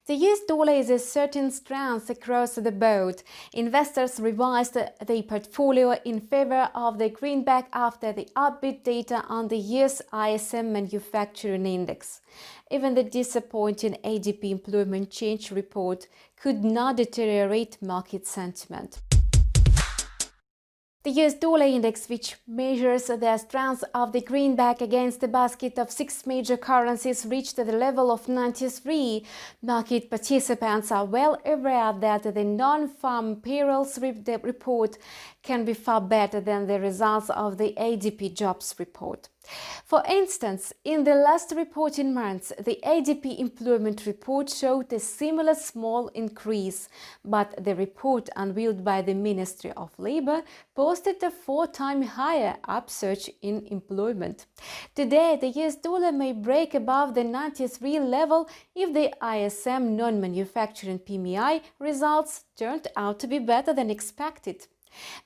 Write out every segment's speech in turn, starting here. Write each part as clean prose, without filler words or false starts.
The US dollar is asserting strength across the board. Investors revised their portfolio in favor of the greenback after the upbeat data on the US ISM Manufacturing Index. Even the disappointing ADP Employment Change report could not deteriorate market sentiment. The US dollar index, which measures the strength of the greenback against the basket of 6 major currencies, reached the level of 93. Market participants are well aware that the Non-Farm Payrolls report can be far better than the results of the ADP jobs report. For instance, in the last reporting months, the ADP employment report showed a similar small increase, but the report unveiled by the Ministry of Labor posted a 4-time higher upsurge in employment. Today, the US dollar may break above the 93 level if the ISM Non-Manufacturing PMI results turned out to be better than expected.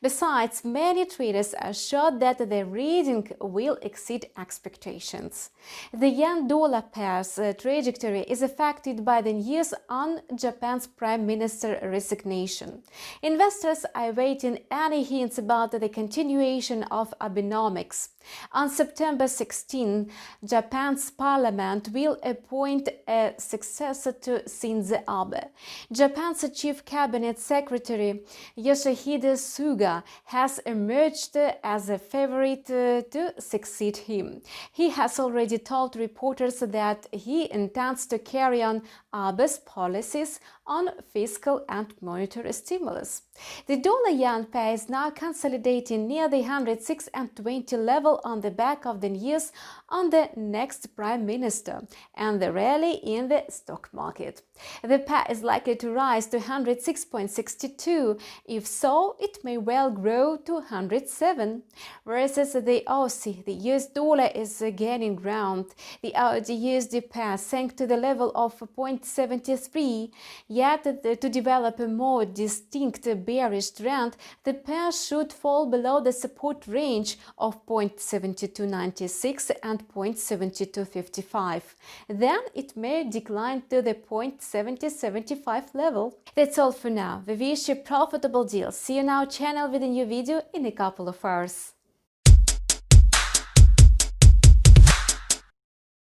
Besides, many traders are sure that the reading will exceed expectations. The yen-dollar pair's trajectory is affected by the news on Japan's Prime Minister resignation. Investors are awaiting any hints about the continuation of Abenomics. On September 16, Japan's parliament will appoint a successor to Shinzo Abe. Japan's chief cabinet secretary Yoshihide Suga has emerged as a favorite to succeed him. He has already told reporters that he intends to carry on Abe's policies on fiscal and monetary stimulus. The dollar-yen pair is now consolidating near the 106.20 level on the back of the news on the next prime minister and the rally in the stock market. The pair is likely to rise to 106.62. If so, it may well grow to 107. Versus the Aussie, the US dollar is gaining ground. The AUD-USD pair sank to the level of 0.73, yet to develop a more distinct bearish trend, the pair should fall below the support range of 0.7296 and 0.7255. Then it may decline to the 0.7075 level. That's all for now. We wish you profitable deals. See you on our channel with a new video in a couple of hours.